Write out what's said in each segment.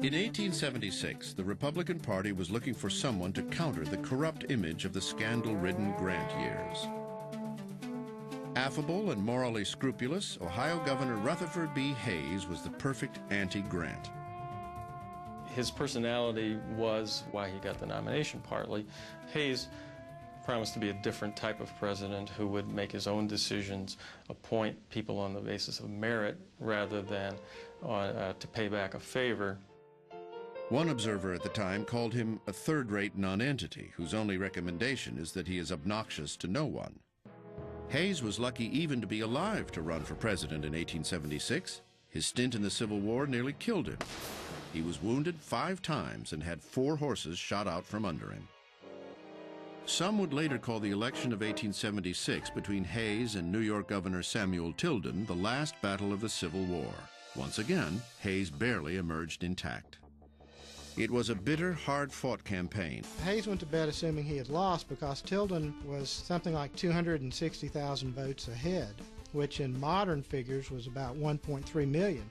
In 1876, the Republican Party was looking for someone to counter the corrupt image of the scandal-ridden Grant years. Affable and morally scrupulous, Ohio Governor Rutherford B. Hayes was the perfect anti-Grant. His personality was why he got the nomination, partly. Hayes promised to be a different type of president who would make his own decisions, appoint people on the basis of merit rather than to pay back a favor. One observer at the time called him a third-rate nonentity whose only recommendation is that he is obnoxious to no one. Hayes was lucky even to be alive to run for president in 1876. His stint in the Civil War nearly killed him. He was wounded 5 times and had 4 horses shot out from under him. Some would later call the election of 1876 between Hayes and New York Governor Samuel Tilden the last battle of the Civil War. Once again, Hayes barely emerged intact. It was a bitter, hard-fought campaign. Hayes went to bed assuming he had lost because Tilden was something like 260,000 votes ahead, which in modern figures was about 1.3 million.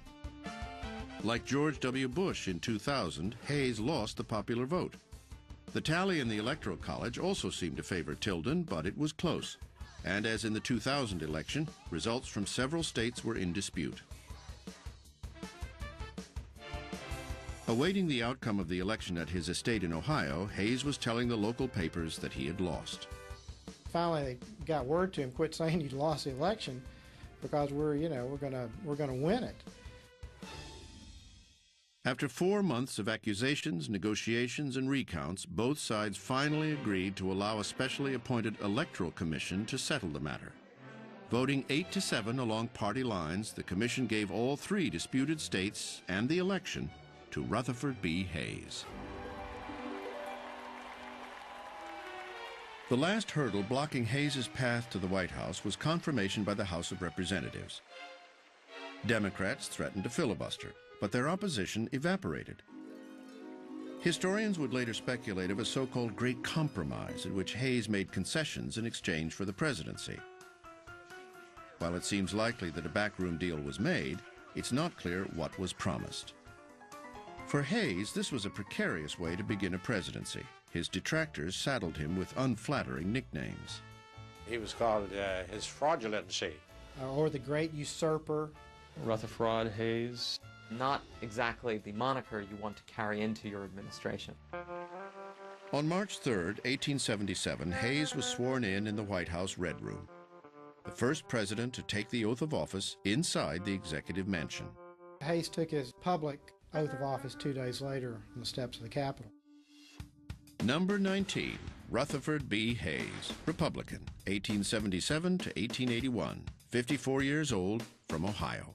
Like George W. Bush in 2000, Hayes lost the popular vote. The tally in the Electoral College also seemed to favor Tilden, but it was close. And as in the 2000 election, results from several states were in dispute. Awaiting the outcome of the election at his estate in Ohio, Hayes was telling the local papers that he had lost. Finally, they got word to him, quit saying you'd lost the election because we're gonna win it. After 4 months of accusations, negotiations, and recounts, both sides finally agreed to allow a specially appointed electoral commission to settle the matter. Voting 8-7 along party lines, the commission gave all 3 disputed states and the election to Rutherford B. Hayes. The last hurdle blocking Hayes's path to the White House was confirmation by the House of Representatives. Democrats threatened to filibuster, but their opposition evaporated. Historians would later speculate of a so-called Great Compromise in which Hayes made concessions in exchange for the presidency. While it seems likely that a backroom deal was made, it's not clear what was promised. For Hayes, this was a precarious way to begin a presidency. His detractors saddled him with unflattering nicknames. He was called his fraudulency. Or the Great Usurper. Rutherford Hayes. Not exactly the moniker you want to carry into your administration. On March 3, 1877, Hayes was sworn in the White House Red Room, the first president to take the oath of office inside the executive mansion. Hayes took his public oath of office 2 days later on the steps of the Capitol. Number 19, Rutherford B. Hayes, Republican, 1877 to 1881, 54 years old, from Ohio.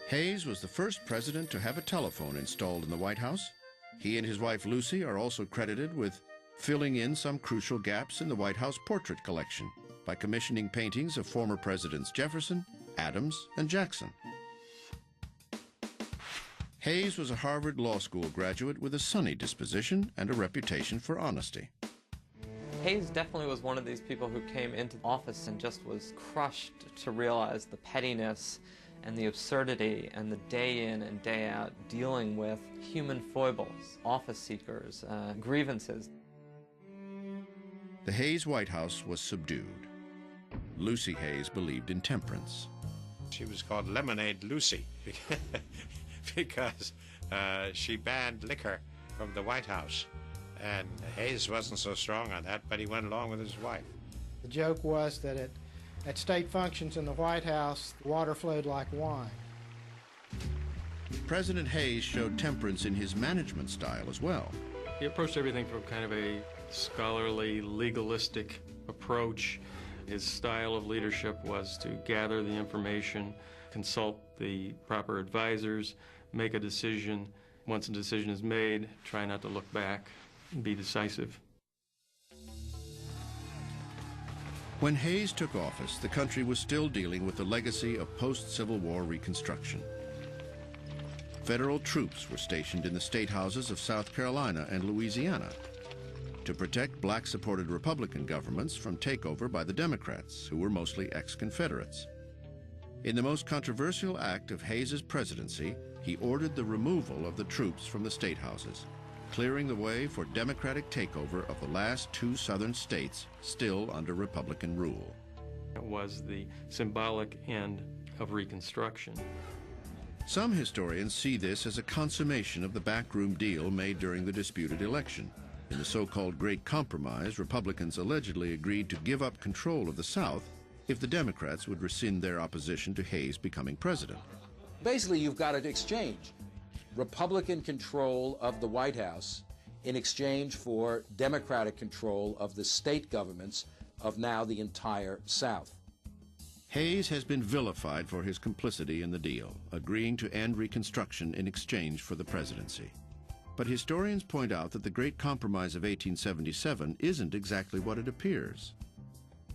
Hayes was the first president to have a telephone installed in the White House. He and his wife Lucy are also credited with filling in some crucial gaps in the White House portrait collection by commissioning paintings of former Presidents Jefferson, Adams, and Jackson. Hayes was a Harvard Law School graduate with a sunny disposition and a reputation for honesty. Hayes definitely was one of these people who came into office and just was crushed to realize the pettiness and the absurdity and the day in and day out dealing with human foibles, office seekers, grievances. The Hayes White House was subdued. Lucy Hayes believed in temperance. She was called Lemonade Lucy because she banned liquor from the White House. And Hayes wasn't so strong on that, but he went along with his wife. The joke was that at state functions in the White House, water flowed like wine. President Hayes showed temperance in his management style as well. He approached everything from kind of a scholarly, legalistic approach. His style of leadership was to gather the information, consult the proper advisors, make a decision. Once a decision is made, try not to look back and be decisive. When Hayes took office, the country was still dealing with the legacy of post-Civil War Reconstruction. Federal troops were stationed in the state houses of South Carolina and Louisiana to protect black-supported Republican governments from takeover by the Democrats, who were mostly ex-Confederates. In the most controversial act of Hayes's presidency, he ordered the removal of the troops from the state houses, clearing the way for democratic takeover of the last two southern states still under Republican rule. It was the symbolic end of Reconstruction. Some historians see this as a consummation of the backroom deal made during the disputed election. In the so-called Great Compromise, Republicans allegedly agreed to give up control of the South if the Democrats would rescind their opposition to Hayes becoming president. Basically, you've got an exchange. Republican control of the White House in exchange for Democratic control of the state governments of now the entire South. Hayes has been vilified for his complicity in the deal, agreeing to end Reconstruction in exchange for the presidency. But historians point out that the Great Compromise of 1877 isn't exactly what it appears.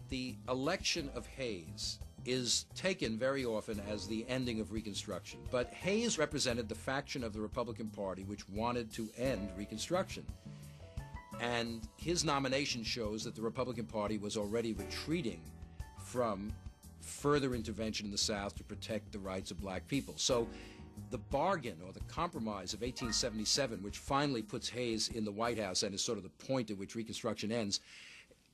The election of Hayes is taken very often as the ending of Reconstruction, but Hayes represented the faction of the Republican Party which wanted to end Reconstruction. And his nomination shows that the Republican Party was already retreating from further intervention in the South to protect the rights of black people. So the bargain or the compromise of 1877, which finally puts Hayes in the White House and is sort of the point at which Reconstruction ends,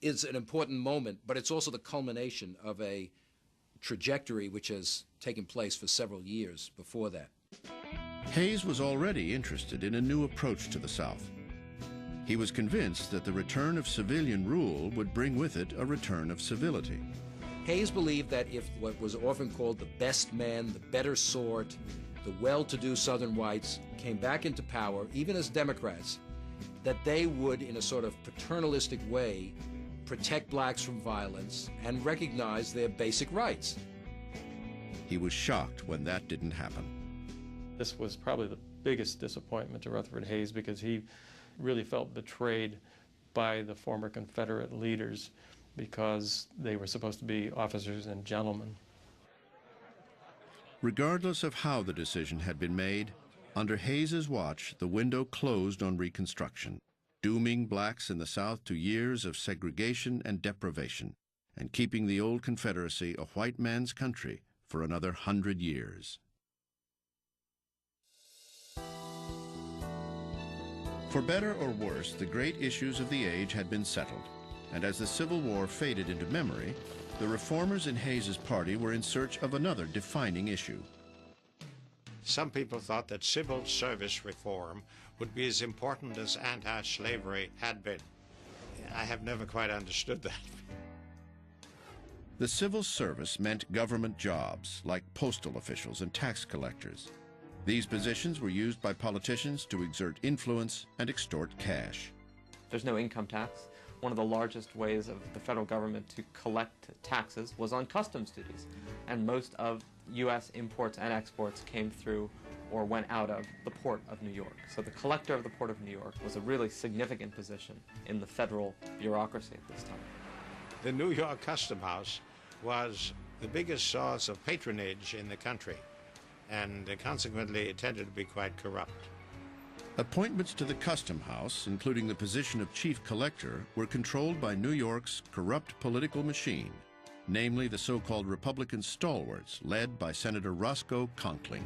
is an important moment, but it's also the culmination of a trajectory which has taken place for several years before that. Hayes was already interested in a new approach to the South. He was convinced that the return of civilian rule would bring with it a return of civility. Hayes believed that if what was often called the best men, the better sort, the well-to-do Southern whites came back into power, even as Democrats, that they would, in a sort of paternalistic way, protect blacks from violence and recognize their basic rights. He was shocked when that didn't happen. This was probably the biggest disappointment to Rutherford Hayes because he really felt betrayed by the former Confederate leaders because they were supposed to be officers and gentlemen. Regardless of how the decision had been made, under Hayes's watch, the window closed on Reconstruction, dooming blacks in the South to years of segregation and deprivation, and keeping the old Confederacy a white man's country for another 100 years. For better or worse, the great issues of the age had been settled, and as the Civil War faded into memory, the reformers in Hayes's party were in search of another defining issue. Some people thought that civil service reform would be as important as anti-slavery had been. I have never quite understood that. The civil service meant government jobs like postal officials and tax collectors. These positions were used by politicians to exert influence and extort cash. There's no income tax. One of the largest ways of the federal government to collect taxes was on customs duties, and most of U.S. imports and exports came through or went out of the Port of New York. So the collector of the Port of New York was a really significant position in the federal bureaucracy at this time. The New York Custom House was the biggest source of patronage in the country, and consequently it tended to be quite corrupt. Appointments to the Custom House, including the position of chief collector, were controlled by New York's corrupt political machine, namely the so-called Republican stalwarts led by Senator Roscoe Conkling.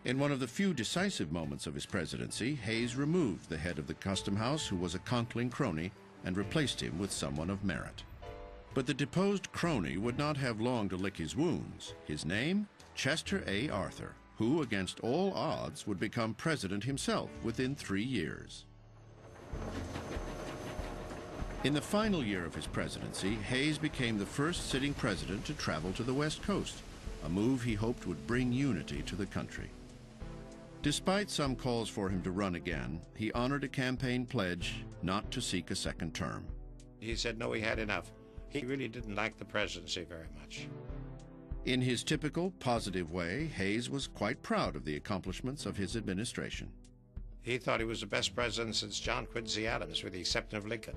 In one of the few decisive moments of his presidency, Hayes removed the head of the Custom House, who was a Conkling crony, and replaced him with someone of merit. But the deposed crony would not have long to lick his wounds. His name? Chester A. Arthur, who, against all odds, would become president himself within 3 years. In the final year of his presidency, Hayes became the first sitting president to travel to the West Coast, a move he hoped would bring unity to the country. Despite some calls for him to run again, he honored a campaign pledge not to seek a second term. He said no, he had enough. He really didn't like the presidency very much. In his typical positive way, Hayes was quite proud of the accomplishments of his administration. He thought he was the best president since John Quincy Adams, with the exception of Lincoln.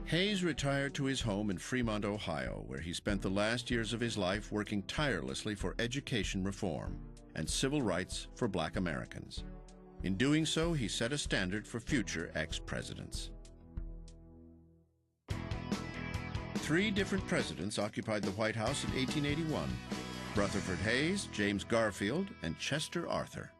Hayes retired to his home in Fremont, Ohio, where he spent the last years of his life working tirelessly for education reform and civil rights for black Americans. In doing so, he set a standard for future ex-presidents. 3 different presidents occupied the White House in 1881: Rutherford Hayes, James Garfield, and Chester Arthur.